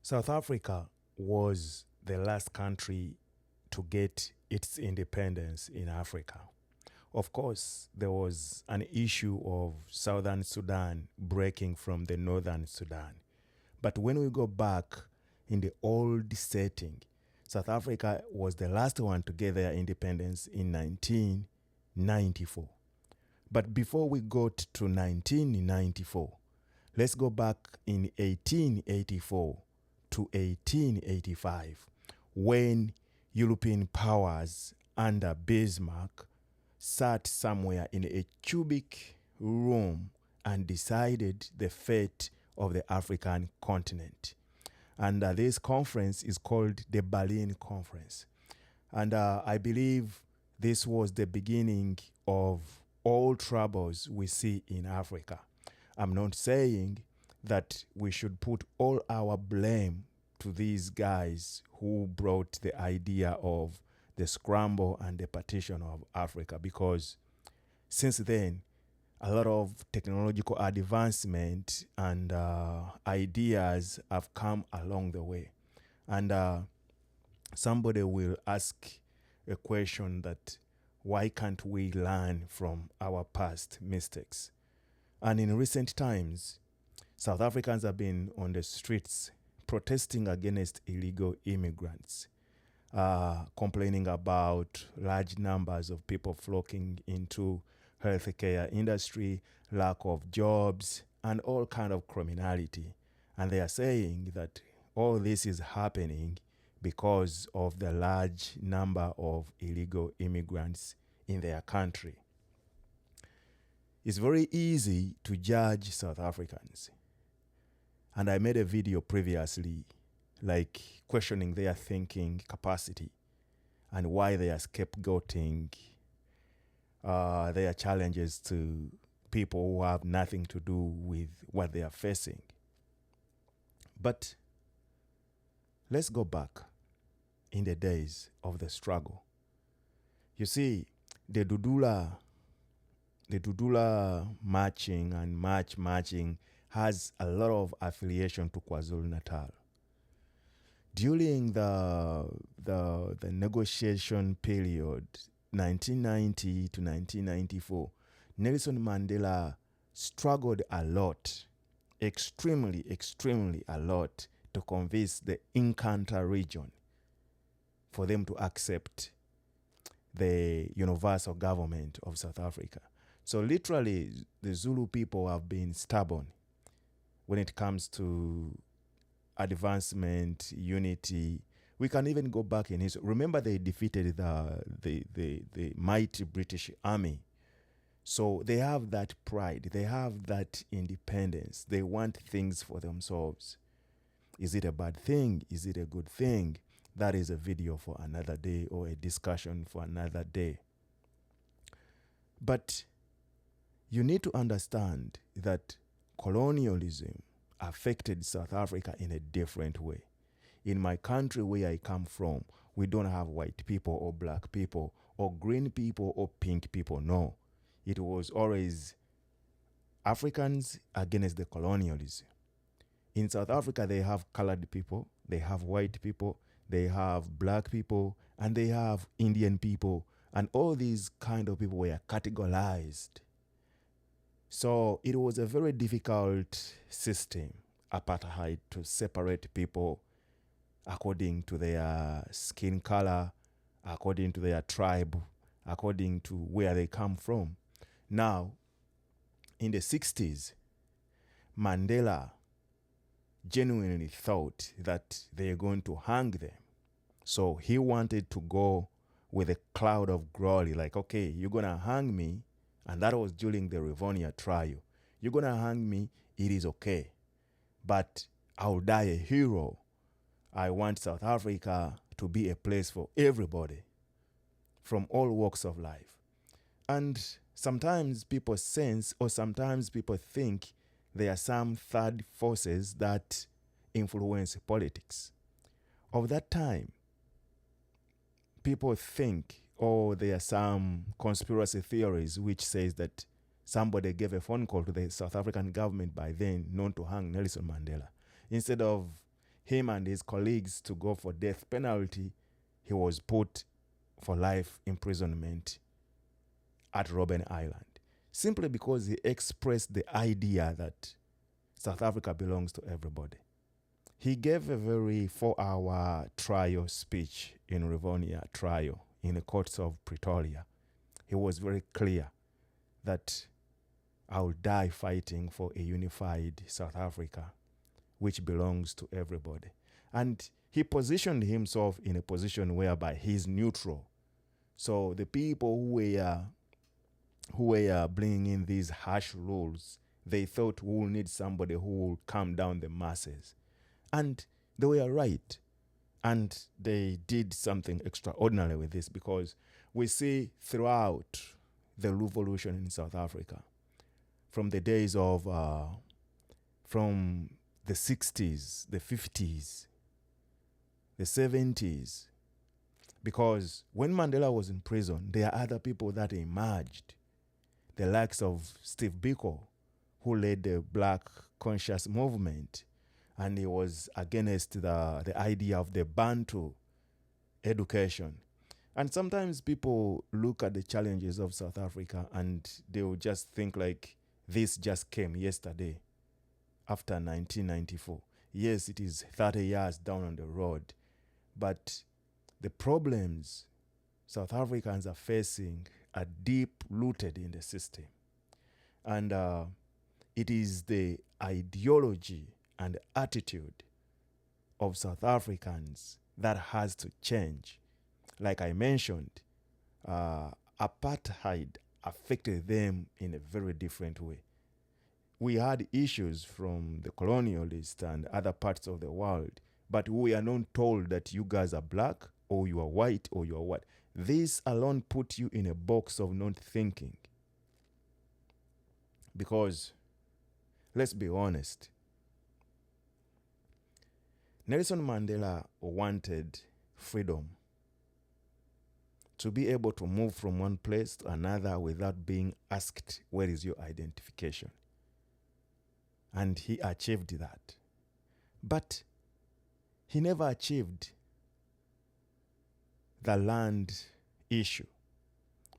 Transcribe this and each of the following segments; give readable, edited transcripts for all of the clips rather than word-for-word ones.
South Africa was the last country to get its independence in Africa. Of course, there was an issue of Southern Sudan breaking from the Northern Sudan. But when we go back in the old setting, South Africa was the last one to get their independence in 1994. But before we got to 1994, let's go back in 1884 to 1885, when European powers under Bismarck sat somewhere in a cubic room and decided the fate of the African continent. And this conference is called the Berlin Conference. And I believe this was the beginning of all troubles we see in Africa. I'm not saying that we should put all our blame to these guys who brought the idea of the scramble and the partition of Africa, because since then, a lot of technological advancement and ideas have come along the way. And somebody will ask a question that, why can't we learn from our past mistakes? And in recent times, South Africans have been on the streets protesting against illegal immigrants, complaining about large numbers of people flocking into healthcare industry, lack of jobs, and all kind of criminality. And they are saying that all this is happening because of the large number of illegal immigrants in their country. It's very easy to judge South Africans. And I made a video previously, like questioning their thinking capacity and why they are scapegoating their challenges to people who have nothing to do with what they are facing. But let's go back in the days of the struggle. You see, the Dudula marching and marching has a lot of affiliation to KwaZulu-Natal. During the negotiation period, 1990 to 1994, Nelson Mandela struggled a lot, extremely a lot, to convince the Inkatha region for them to accept the universal government of South Africa. So literally, the Zulu people have been stubborn when it comes to advancement, unity. We can even go back in history. Remember, they defeated the mighty British Army. So they have that pride. They have that independence. They want things for themselves. Is it a bad thing? Is it a good thing? That is a video for another day, or a discussion for another day. But you need to understand that colonialism affected South Africa in a different way. In my country where I come from, we don't have white people or black people or green people or pink people. No, it was always Africans against the colonialism. In South Africa, they have colored people, they have white people, they have black people, and they have Indian people, and all these kind of people were categorized. So it was a very difficult system, apartheid, to separate people according to their skin color, according to their tribe, according to where they come from. Now, in the 60s, Mandela genuinely thought that they're going to hang them. So he wanted to go with a cloud of glory, like, okay, you're going to hang me. And that was during the Rivonia trial. You're going to hang me, it is okay. But I'll die a hero. I want South Africa to be a place for everybody from all walks of life. And sometimes people sense, or sometimes people think, there are some third forces that influence politics. Of that time, people think, oh, there are some conspiracy theories which says that somebody gave a phone call to the South African government by then known to hang Nelson Mandela. Instead of him and his colleagues to go for death penalty, he was put for life imprisonment at Robben Island, simply because he expressed the idea that South Africa belongs to everybody. He gave a very 4-hour trial speech in Rivonia trial in the courts of Pretoria. He was very clear that I will die fighting for a unified South Africa, which belongs to everybody. And he positioned himself in a position whereby he's neutral. So the people who were bringing in these harsh rules, they thought we will need somebody who will calm down the masses. And they were right. And they did something extraordinary with this, because we see throughout the revolution in South Africa, from the days of, from the 60s, the 50s, the 70s, because when Mandela was in prison, there are other people that emerged, the likes of Steve Biko, who led the Black Conscious Movement, and he was against the idea of the Bantu education. And sometimes people look at the challenges of South Africa and they will just think like this just came yesterday after 1994. Yes, it is 30 years down on the road, but the problems South Africans are facing are deep rooted in the system. And it is the ideology and attitude of South Africans that has to change. Like I mentioned, apartheid affected them in a very different way. We had issues from the colonialists and other parts of the world, but we are not told that you guys are black or you are white or you are what. This alone put you in a box of not thinking. Because, let's be honest, Nelson Mandela wanted freedom, to be able to move from one place to another without being asked, where is your identification? And he achieved that. But he never achieved the land issue,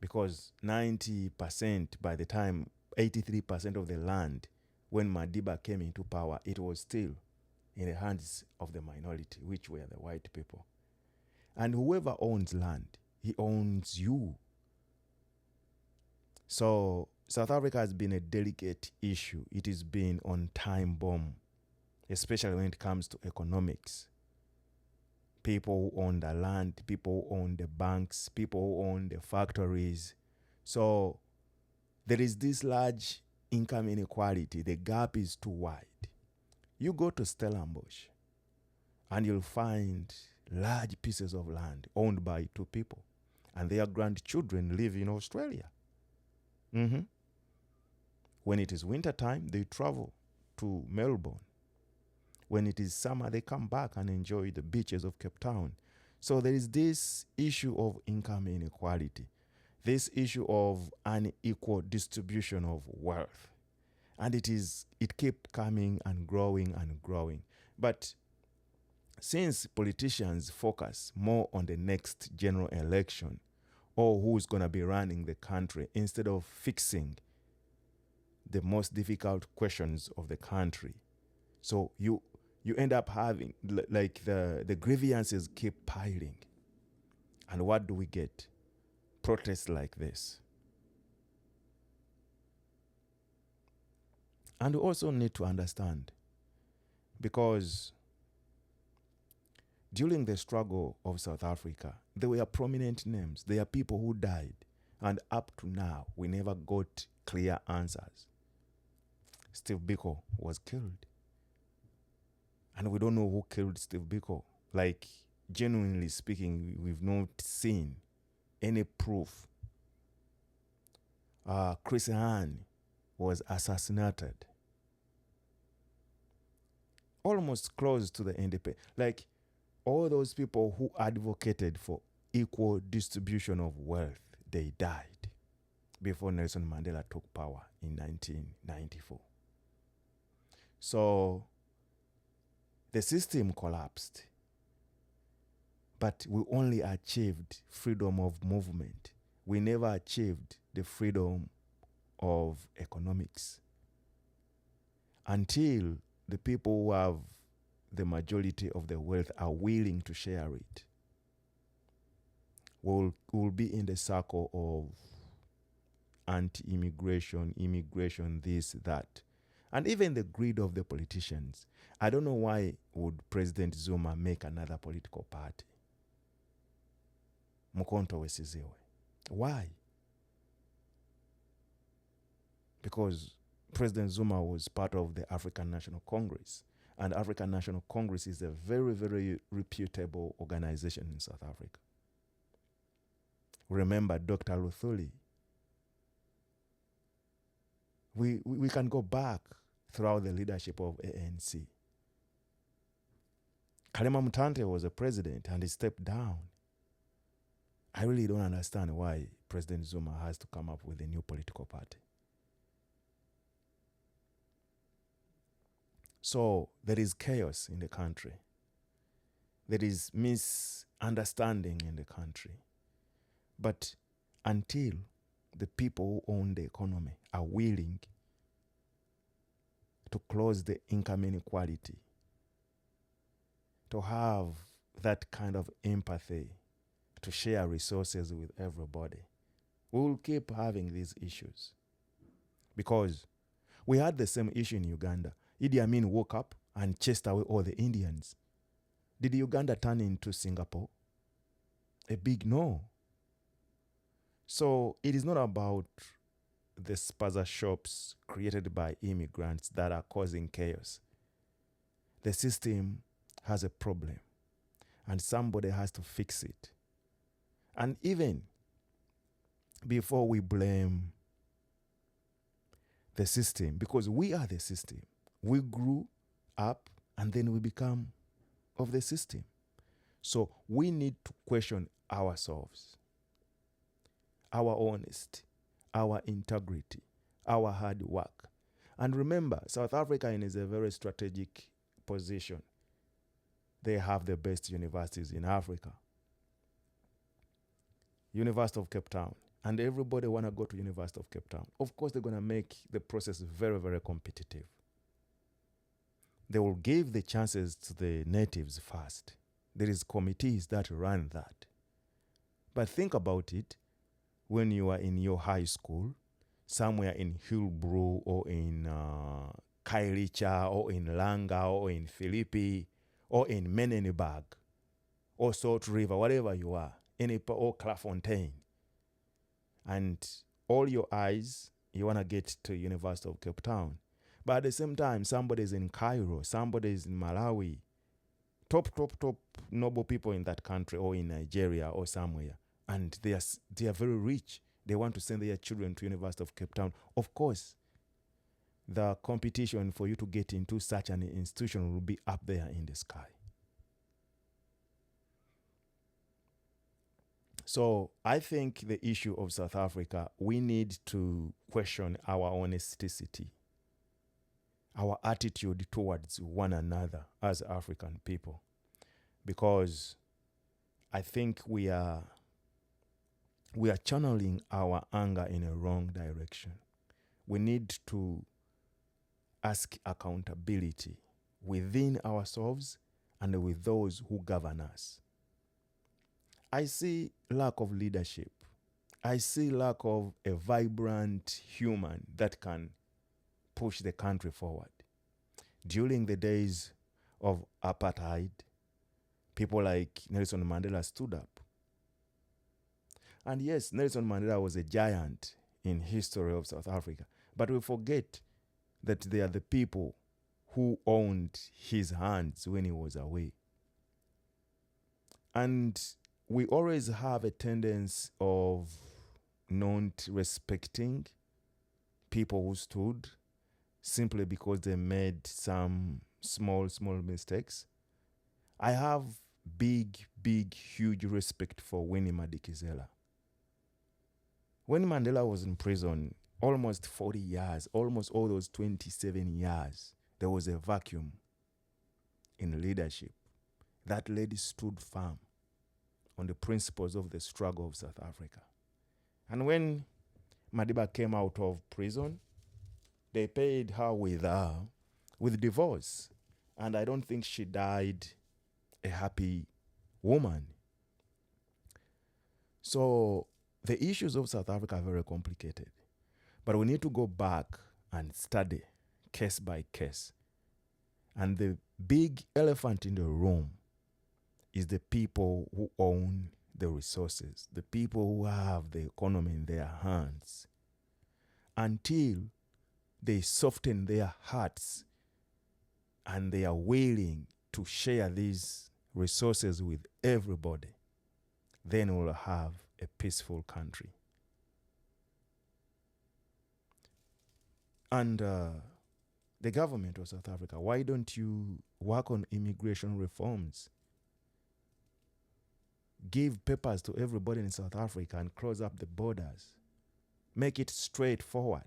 because 90%, by the time 83% of the land, when Madiba came into power, it was still in the hands of the minority, which were the white people. And whoever owns land, he owns you. So South Africa has been a delicate issue. It has been on time bomb, especially when it comes to economics. People who own the land, people who own the banks, people who own the factories. So there is this large income inequality. The gap is too wide. You go to Stellenbosch and you'll find large pieces of land owned by two people, and their grandchildren live in Australia. When it is winter time, they travel to Melbourne. When it is summer, they come back and enjoy the beaches of Cape Town. So there is this issue of income inequality, this issue of unequal distribution of wealth. And it kept coming and growing and growing. But since politicians focus more on the next general election or who's going to be running the country instead of fixing the most difficult questions of the country, so you end up having, like, the grievances keep piling. And what do we get? Protests like this. And we also need to understand, because during the struggle of South Africa, there were prominent names. There are people who died. And up to now, we never got clear answers. Steve Biko was killed. And we don't know who killed Steve Biko. Like, genuinely speaking, we've not seen any proof. Chris Hani was assassinated almost close to the independence. Like, all those people who advocated for equal distribution of wealth, they died before Nelson Mandela took power in 1994. So The system collapsed, but we only achieved freedom of movement. We never achieved the freedom of economics until the people who have the majority of the wealth are willing to share it. We'll be in the circle of anti-immigration, immigration, this, that, and even the greed of the politicians. I don't know why would President Zuma make another political party. Mukonto wesiziwe. Why? Because President Zuma was part of the African National Congress, and African National Congress is a very, very reputable organization in South Africa. Remember Dr. Luthuli. We can go back throughout the leadership of ANC. Kalema Mutante was a president and he stepped down. I really don't understand why President Zuma has to come up with a new political party. So there is chaos in the country. There is misunderstanding in the country. But until the people who own the economy are willing to close the income inequality, to have that kind of empathy, to share resources with everybody, we will keep having these issues. Because we had the same issue in Uganda. Idi Amin woke up and chased away all the Indians. Did Uganda turn into Singapore? A big no. So it is not about the spaza shops created by immigrants that are causing chaos. The system has a problem and somebody has to fix it. And even before we blame the system, because we are the system, we grew up and then we become of the system. So we need to question ourselves, our honesty, our integrity, our hard work. And remember, South Africa is a very strategic position. They have the best universities in Africa. University of Cape Town. And everybody want to go to University of Cape Town. Of course, they're going to make the process very, very competitive. They will give the chances to the natives first. There is committees that run that. But think about it. When you are in your high school, somewhere in Hillbrow or in Kailicha or in Langa or in Philippi or in Menenberg or Salt River, whatever you are, or Clairefontaine, and all your eyes, you want to get to University of Cape Town. But at the same time, somebody is in Cairo, somebody is in Malawi, top noble people in that country or in Nigeria or somewhere. And they are very rich. They want to send their children to University of Cape Town. Of course, the competition for you to get into such an institution will be up there in the sky. So I think the issue of South Africa, we need to question our honesticity, our attitude towards one another as African people. Because I think we are channeling our anger in a wrong direction. We need to ask accountability within ourselves and with those who govern us. I see lack of leadership. I see lack of a vibrant human that can push the country forward. During the days of apartheid, people like Nelson Mandela stood up. And yes, Nelson Mandela was a giant in history of South Africa. But we forget that they are the people who owned his hands when he was away. And we always have a tendency of not respecting people who stood simply because they made some small mistakes. I have big, huge respect for Winnie Madikizela. When Mandela was in prison, almost 40 years, almost all those 27 years, there was a vacuum. in leadership. That lady stood firm on the principles of the struggle of South Africa. And when Madiba came out of prison, they paid her with divorce. And I don't think she died a happy woman. So the issues of South Africa are very complicated. But we need to go back and study case by case. And the big elephant in the room is the people who own the resources, the people who have the economy in their hands. Until they soften their hearts and they are willing to share these resources with everybody, then we'll have a peaceful country. And the government of South Africa, why don't you work on immigration reforms? Give papers to everybody in South Africa and close up the borders. Make it straightforward.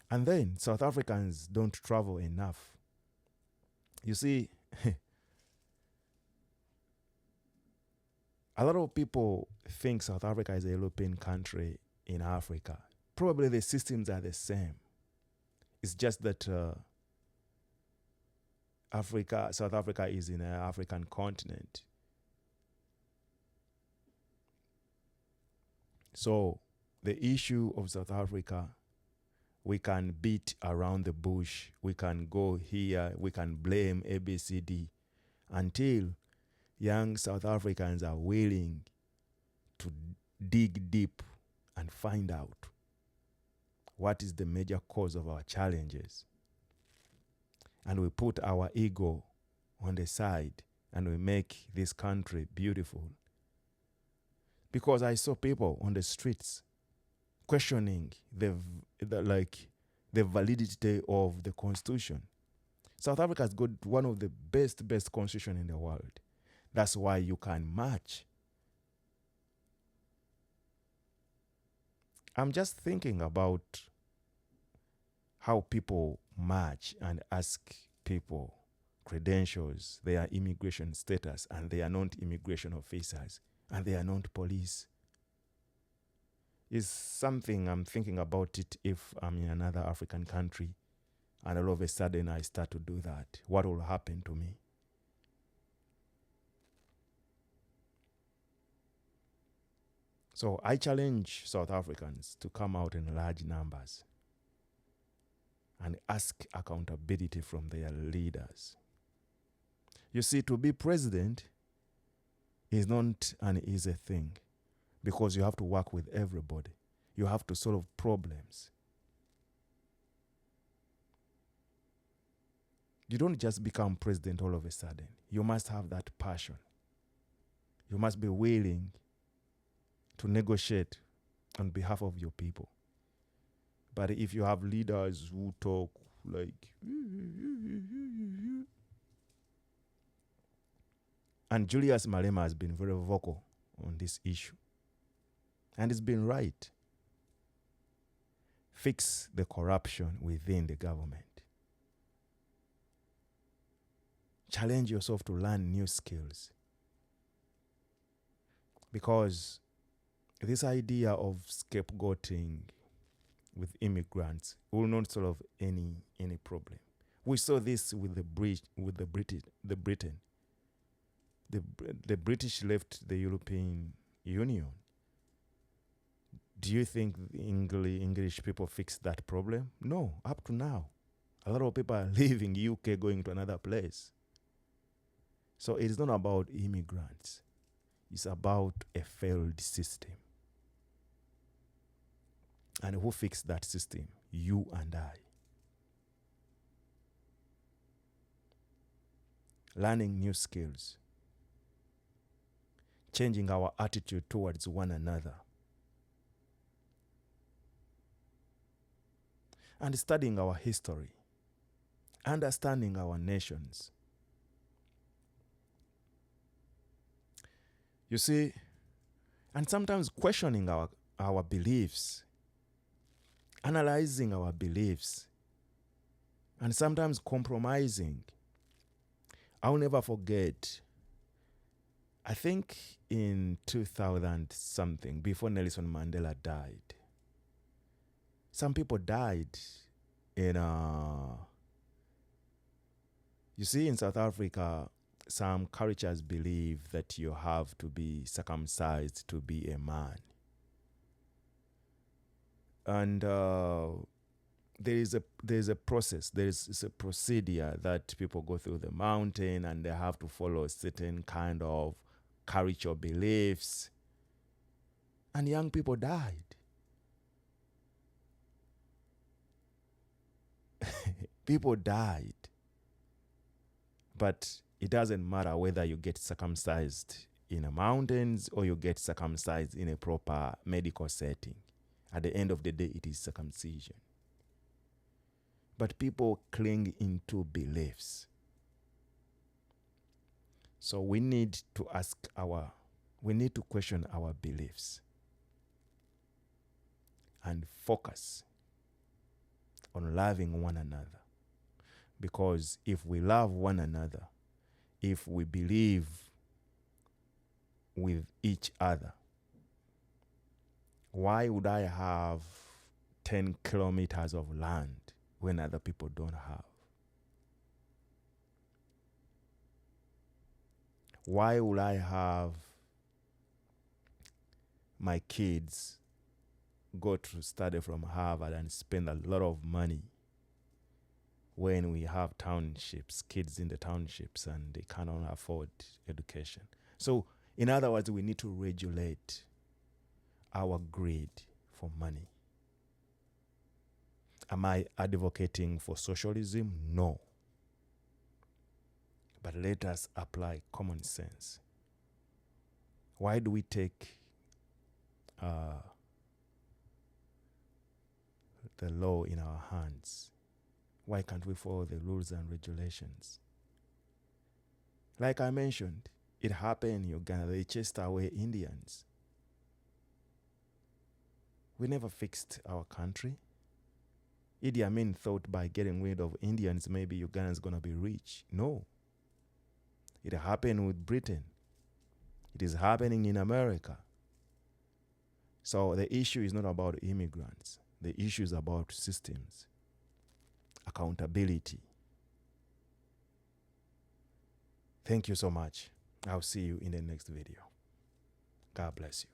And then South Africans don't travel enough. You see, a lot of people think South Africa is a European country in Africa. Probably the systems are the same. It's just that South Africa is in an African continent. So the issue of South Africa, we can beat around the bush. We can go here. We can blame ABCD until young South Africans are willing to dig deep and find out what is the major cause of our challenges. And we put our ego on the side and we make this country beautiful. Because I saw people on the streets questioning the validity of the Constitution. South Africa has got one of the best constitution in the world. That's why you can march. I'm just thinking about how people march and ask people credentials, their immigration status, and they are not immigration officers, and they are not police. Is something I'm thinking about it if I'm in another African country and all of a sudden I start to do that. What will happen to me? So I challenge South Africans to come out in large numbers and ask accountability from their leaders. You see, to be president is not an easy thing because you have to work with everybody. You have to solve problems. You don't just become president all of a sudden. You must have that passion. You must be willing to negotiate on behalf of your people. But if you have leaders who talk like, and Julius Malema has been very vocal on this issue, and it's been right. Fix the corruption within the government. Challenge yourself to learn new skills. Because this idea of scapegoating with immigrants will not solve any problem. We saw this with the Britain. The British left the European Union. Do you think the English people fixed that problem? No, up to now. A lot of people are leaving UK going to another place. So it is not about immigrants. It's about a failed system. And who fixed that system? You and I. Learning new skills. Changing our attitude towards one another. And studying our history. Understanding our nations. You see, and sometimes questioning our beliefs. analyzing our beliefs, and sometimes compromising. I'll never forget, I think in 2000 something, before Nelson Mandela died, some people died in, you see, in South Africa, some cultures believe that you have to be circumcised to be a man. And there's a process, there's a procedure that people go through the mountain, and they have to follow a certain kind of cultural beliefs. And young people died. People died. But it doesn't matter whether you get circumcised in the mountains or you get circumcised in a proper medical setting. At the end of the day, it is circumcision. But people cling into beliefs. So we need to question our beliefs and focus on loving one another. Because if we love one another, if we believe with each other, why would I have 10 kilometers of land when other people don't have? Why would I have my kids go to study from Harvard and spend a lot of money when we have townships, kids in the townships, and they cannot afford education? So, in other words, we need to regulate our greed for money. Am I advocating for socialism? No. But let us apply common sense. Why do we take the law in our hands? Why can't we follow the rules and regulations? Like I mentioned, it happened in Uganda. They chased away Indians. We never fixed our country. Idi Amin thought by getting rid of Indians, maybe Uganda is going to be rich. No. It happened with Britain. It is happening in America. So the issue is not about immigrants. The issue is about systems, accountability. Thank you so much. I'll see you in the next video. God bless you.